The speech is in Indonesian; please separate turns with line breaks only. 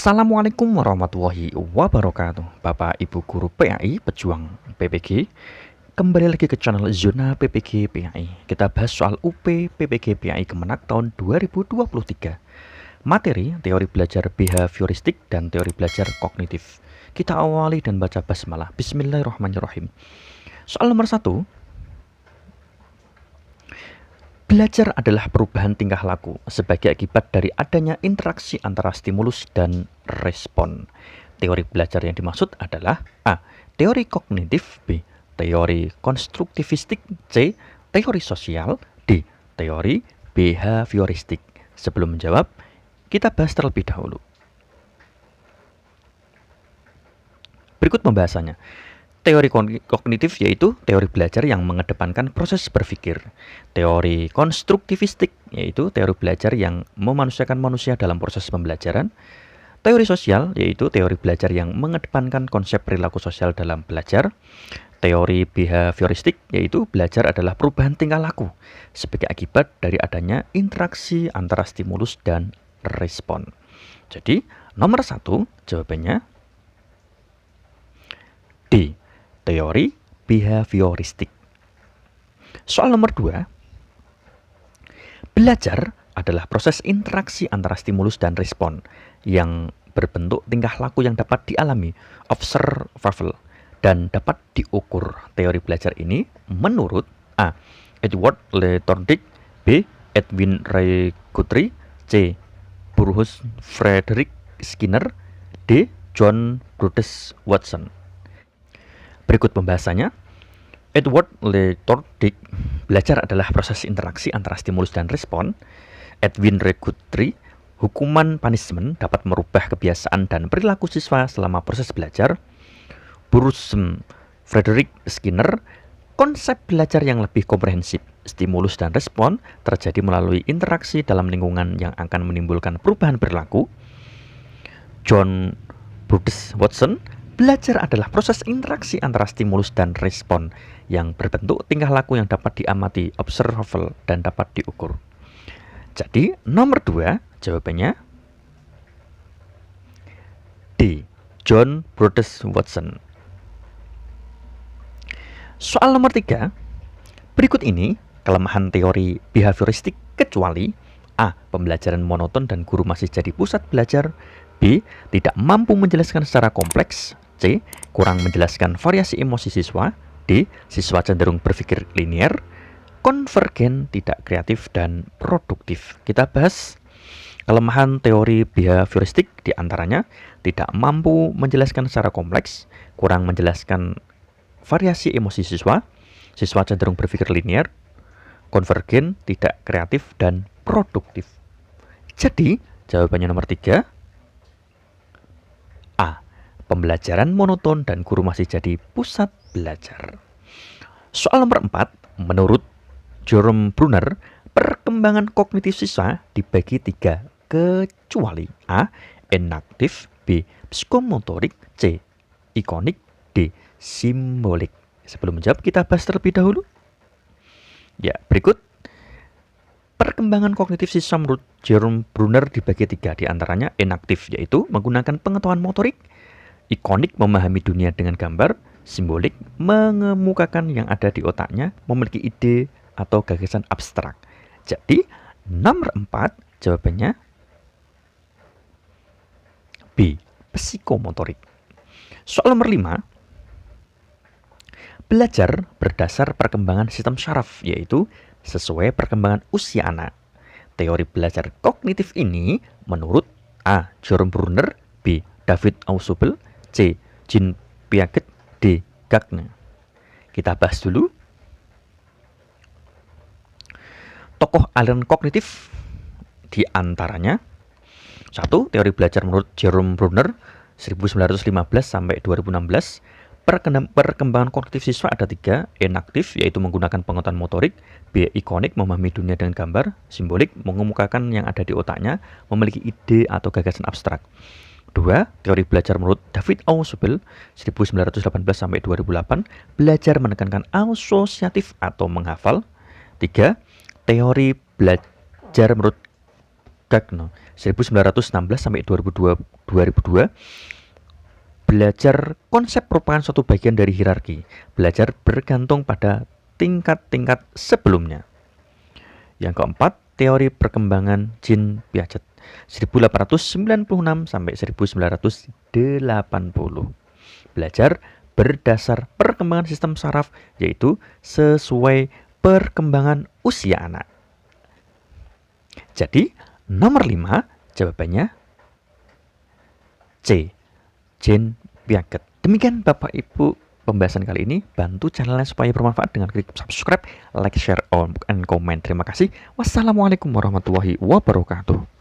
Assalamualaikum warahmatullahi wabarakatuh. Bapak Ibu Guru PAI Pejuang PPG, kembali lagi ke channel Zona PPG PAI. Kita bahas soal UP PPG PAI Kemenak tahun 2023. Materi teori belajar behavioristik dan teori belajar kognitif. Kita awali dan baca basmalah. Bismillahirrahmanirrahim. Soal nomor 1. Belajar adalah perubahan tingkah laku sebagai akibat dari adanya interaksi antara stimulus dan respon. Teori belajar yang dimaksud adalah A. Teori kognitif, B. Teori konstruktivistik, C. Teori sosial, D. Teori behavioristik. Sebelum menjawab, kita bahas terlebih dahulu. Berikut pembahasannya. Teori kognitif yaitu teori belajar yang mengedepankan proses berpikir. Teori konstruktivistik yaitu teori belajar yang memanusiakan manusia dalam proses pembelajaran. Teori sosial yaitu teori belajar yang mengedepankan konsep perilaku sosial dalam belajar. Teori behavioristik yaitu belajar adalah perubahan tingkah laku sebagai akibat dari adanya interaksi antara stimulus dan respon. Jadi nomor 1 jawabannya D. Teori behavioristik. Soal nomor 2. Belajar adalah proses interaksi antara stimulus dan respon yang berbentuk tingkah laku yang dapat dialami, observable, dan dapat diukur. Teori belajar ini menurut A. Edward Le Thorndike, B. Edwin Ray Guthrie, C. Bruce Frederick Skinner, D. John Bruce Watson. Berikut pembahasannya. Edward Le Thorndike, belajar adalah proses interaksi antara stimulus dan respon. Edwin Ray Guthrie, hukuman punishment dapat merubah kebiasaan dan perilaku siswa selama proses belajar. Bruce Frederick Skinner, konsep belajar yang lebih komprehensif. Stimulus dan respon terjadi melalui interaksi dalam lingkungan yang akan menimbulkan perubahan perilaku. John Bruce Watson, belajar adalah proses interaksi antara stimulus dan respon yang berbentuk tingkah laku yang dapat diamati, observable, dan dapat diukur. Jadi nomor 2 jawabannya D. John Bruce Watson. Soal nomor 3. Berikut ini kelemahan teori behavioristik kecuali A. Pembelajaran monoton dan guru masih jadi pusat belajar, B. Tidak mampu menjelaskan secara kompleks, C. Kurang menjelaskan variasi emosi siswa, D. Siswa cenderung berpikir linier, konvergen, tidak kreatif, dan produktif. Kita bahas kelemahan teori behavioristik diantaranya tidak mampu menjelaskan secara kompleks, kurang menjelaskan variasi emosi siswa, siswa cenderung berpikir linier, konvergen, tidak kreatif, dan produktif. Jadi jawabannya nomor 3. A. Pembelajaran monoton dan guru masih jadi pusat belajar. Soal nomor 4. Menurut Jerome Bruner, perkembangan kognitif siswa dibagi 3 kecuali A. Enaktif, B. Psikomotorik, C. Ikonik, D. Simbolik. Sebelum menjawab, kita bahas terlebih dahulu. Ya, berikut perkembangan kognitif siswa menurut Jerome Bruner dibagi 3, diantaranya enaktif yaitu menggunakan pengetahuan motorik, ikonik memahami dunia dengan gambar, simbolik mengemukakan yang ada di otaknya, memiliki ide atau gagasan abstrak. Jadi nomor 4 jawabannya B. Psikomotorik. Soal nomor 5. Belajar berdasar perkembangan sistem syaraf yaitu sesuai perkembangan usia anak. Teori belajar kognitif ini menurut A. Jerome Bruner, B. David Ausubel, C. Jean Piaget, D. Gardner. Kita bahas dulu. Tokoh aliran kognitif diantaranya 1. Teori belajar menurut Jerome Bruner 1915 sampai 2016. Perkembangan kognitif siswa ada 3, enaktif yaitu menggunakan pengetahuan motorik, B. Ikonik memahami dunia dengan gambar, simbolik mengemukakan yang ada di otaknya, memiliki ide atau gagasan abstrak. 2. Teori belajar menurut David Ausubel 1918 sampai 2008, belajar menekankan asosiatif atau menghafal. 3. Teori belajar menurut Gardner 1916 sampai 2002, belajar konsep merupakan suatu bagian dari hierarki. Belajar bergantung pada tingkat-tingkat sebelumnya. Yang keempat, teori perkembangan Jean Piaget 1896 sampai 1980. Belajar berdasar perkembangan sistem saraf, yaitu sesuai perkembangan usia anak. Jadi, nomor 5 jawabannya C, Jean Piaget. Demikian Bapak Ibu pembahasan kali ini. Bantu channelnya supaya bermanfaat dengan klik subscribe, like, share, and comment. Terima kasih. Wassalamualaikum warahmatullahi wabarakatuh.